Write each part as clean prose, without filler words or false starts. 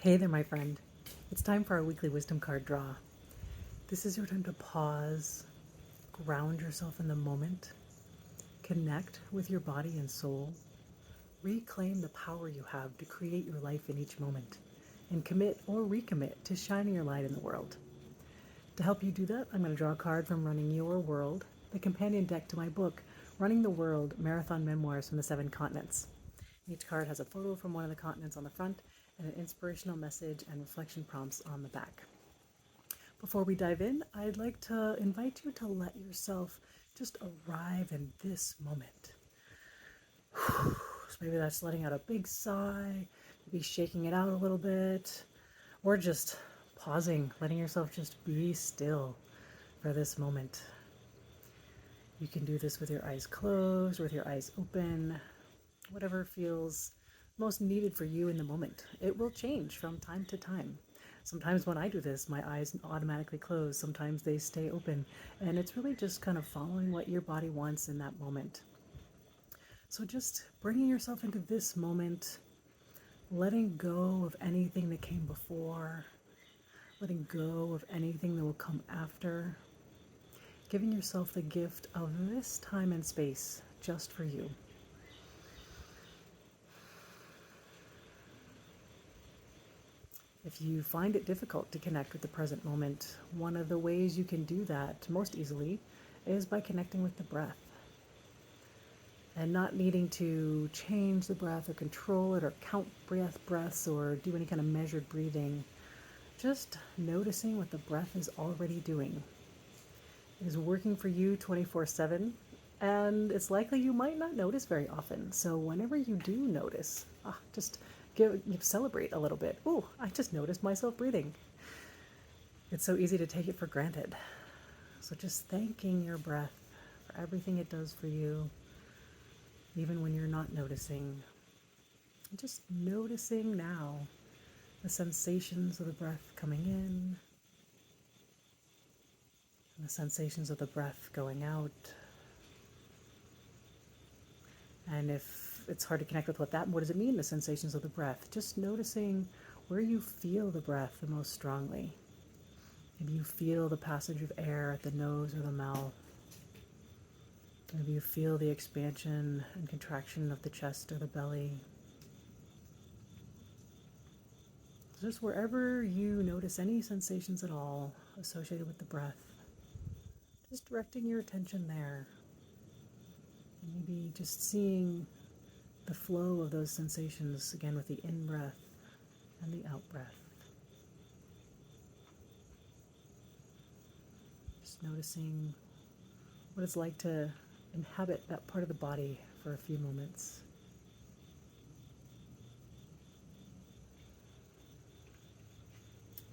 Hey there, my friend. It's time for our weekly wisdom card draw. This is your time to pause, ground yourself in the moment, connect with your body and soul, reclaim the power you have to create your life in each moment, and commit or recommit to shining your light in the world. To help you do that, I'm going to draw a card from Running Your World, the companion deck to my book, Running the World Marathon Memoirs from the 7 Continents. Each card has a photo from one of the continents on the front and an inspirational message and reflection prompts on the back. Before we dive in, I'd like to invite you to let yourself just arrive in this moment. So maybe that's letting out a big sigh, maybe shaking it out a little bit, or just pausing, letting yourself just be still for this moment. You can do this with your eyes closed or with your eyes open, whatever feels most needed for you in the moment. It will change from time to time. Sometimes when I do this, my eyes automatically close. Sometimes they stay open. And it's really just kind of following what your body wants in that moment. So just bringing yourself into this moment, letting go of anything that came before, letting go of anything that will come after, giving yourself the gift of this time and space just for you. If you find it difficult to connect with the present moment, one of the ways you can do that most easily is by connecting with the breath. And not needing to change the breath or control it or count breaths or do any kind of measured breathing. Just noticing what the breath is already doing. It is working for you 24/7, and it's likely you might not notice very often. So whenever you do notice, just celebrate a little bit. Oh, I just noticed myself breathing. It's so easy to take it for granted. So just thanking your breath for everything it does for you, even when you're not noticing. Just noticing now the sensations of the breath coming in and the sensations of the breath going out. And if it's hard to connect with what does it mean, the sensations of the breath? Just noticing where you feel the breath the most strongly. Maybe you feel the passage of air at the nose or the mouth. Maybe you feel the expansion and contraction of the chest or the belly. Just wherever you notice any sensations at all associated with the breath, just directing your attention there. Maybe just seeing the flow of those sensations again with the in-breath and the out-breath. Just noticing what it's like to inhabit that part of the body for a few moments.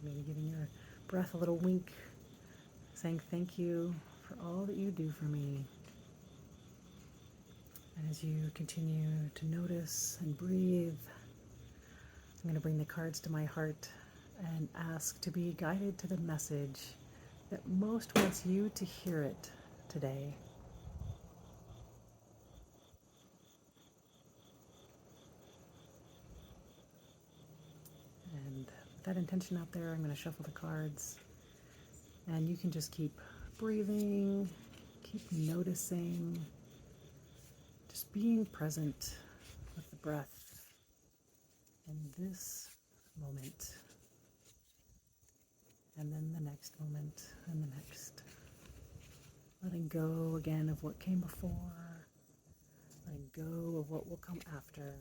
Maybe giving your breath a little wink, saying thank you for all that you do for me. And as you continue to notice and breathe, I'm going to bring the cards to my heart and ask to be guided to the message that most wants you to hear it today. And with that intention out there, I'm going to shuffle the cards. And you can just keep breathing, keep noticing, just being present with the breath in this moment. And then the next moment, and the next. Letting go again of what came before, letting go of what will come after.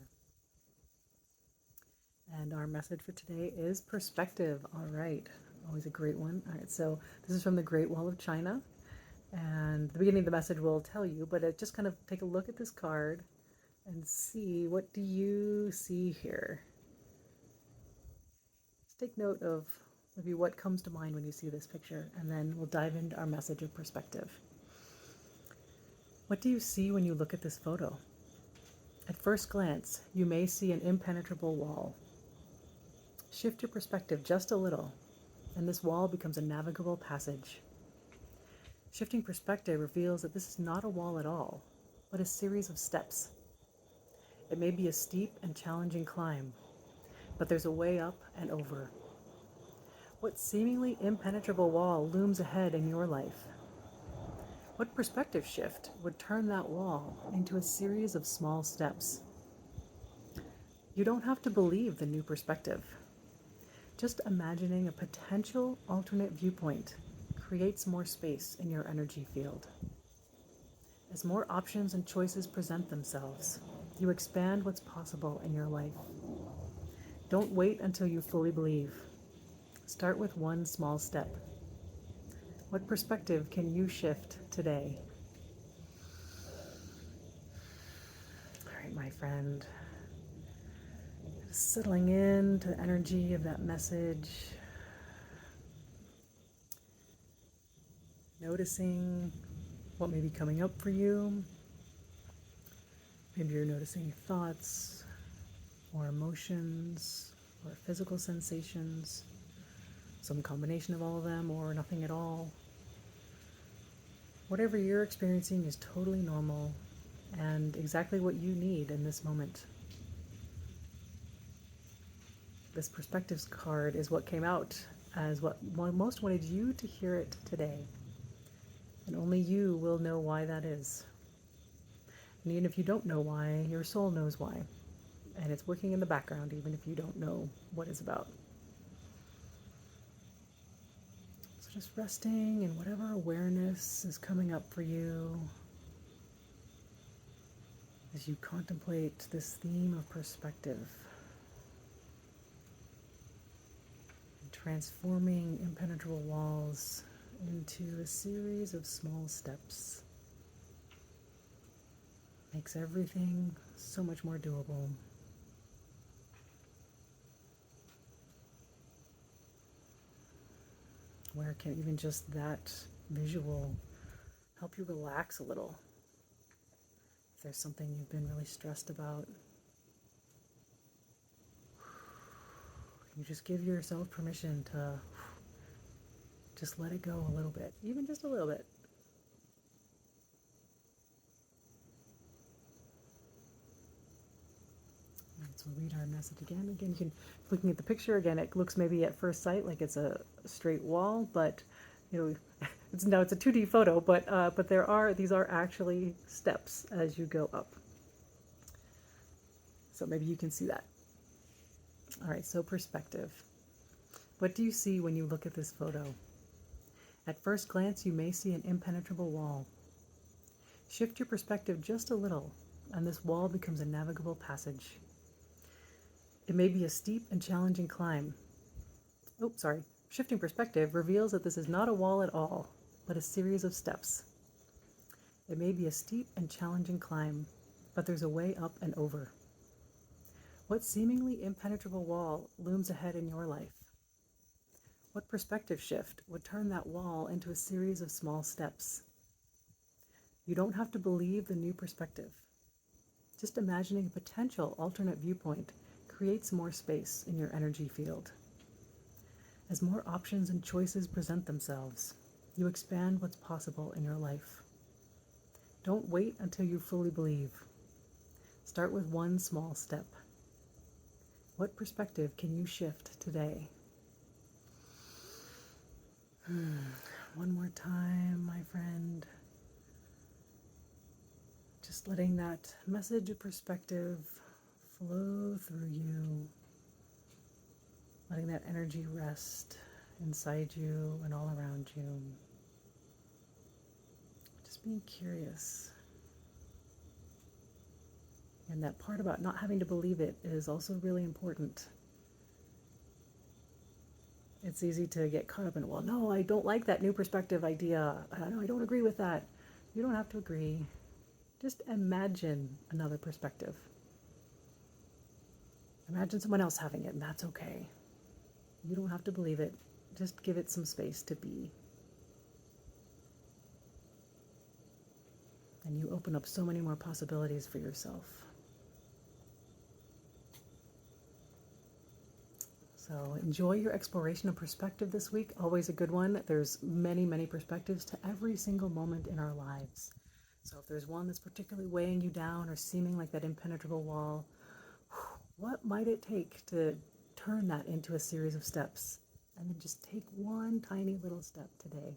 And our message for today is perspective. All right, always a great one. All right, so this is from the Great Wall of China. And the beginning of the message will tell you, but just kind of take a look at this card and see, what do you see here? Just take note of maybe what comes to mind when you see this picture, and then we'll dive into our message of perspective. What do you see when you look at this photo? At first glance, you may see an impenetrable wall. Shift your perspective just a little, and this wall becomes a navigable passage. Shifting perspective reveals that this is not a wall at all, but a series of steps. It may be a steep and challenging climb, but there's a way up and over. What seemingly impenetrable wall looms ahead in your life? What perspective shift would turn that wall into a series of small steps? You don't have to believe the new perspective. Just imagining a potential alternate viewpoint creates more space in your energy field. As more options and choices present themselves, you expand what's possible in your life. Don't wait until you fully believe. Start with one small step. What perspective can you shift today? All right, my friend. Settling into the energy of that message. Noticing what may be coming up for you. Maybe you're noticing thoughts or emotions or physical sensations, some combination of all of them or nothing at all. Whatever you're experiencing is totally normal and exactly what you need in this moment. This perspectives card is what came out as what most wanted you to hear it today. And only you will know why that is. And even if you don't know why, your soul knows why. And it's working in the background, even if you don't know what it's about. So just resting in whatever awareness is coming up for you as you contemplate this theme of perspective. And transforming impenetrable walls into a series of small steps. Makes everything so much more doable. Where can even just that visual help you relax a little? If there's something you've been really stressed about, you just give yourself permission to just let it go a little bit, even just a little bit. All right, so we'll read our message again. Again, you can, looking at the picture, again, it looks maybe at first sight like it's a straight wall, but it's a 2D photo, but these are actually steps as you go up. So maybe you can see that. All right, so perspective. What do you see when you look at this photo? At first glance, you may see an impenetrable wall. Shift your perspective just a little, and this wall becomes a navigable passage. It may be a steep and challenging climb. Shifting perspective reveals that this is not a wall at all, but a series of steps. It may be a steep and challenging climb, but there's a way up and over. What seemingly impenetrable wall looms ahead in your life? What perspective shift would turn that wall into a series of small steps? You don't have to believe the new perspective. Just imagining a potential alternate viewpoint creates more space in your energy field. As more options and choices present themselves, you expand what's possible in your life. Don't wait until you fully believe. Start with one small step. What perspective can you shift today? One more time, my friend. Just letting that message of perspective flow through you. Letting that energy rest inside you and all around you. Just being curious. And that part about not having to believe it is also really important. It's easy to get caught up in, well, no, I don't like that new perspective idea. No, I don't agree with that. You don't have to agree. Just imagine another perspective. Imagine someone else having it, and that's okay. You don't have to believe it. Just give it some space to be. And you open up so many more possibilities for yourself. So enjoy your exploration of perspective this week. Always a good one. There's many, many perspectives to every single moment in our lives. So if there's one that's particularly weighing you down or seeming like that impenetrable wall, what might it take to turn that into a series of steps. And then just take one tiny little step today.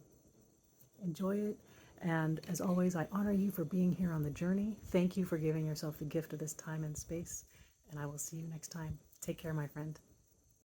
Enjoy it. And as always, I honor you for being here on the journey. Thank you for giving yourself the gift of this time and space. And I will see you next time. Take care, my friend.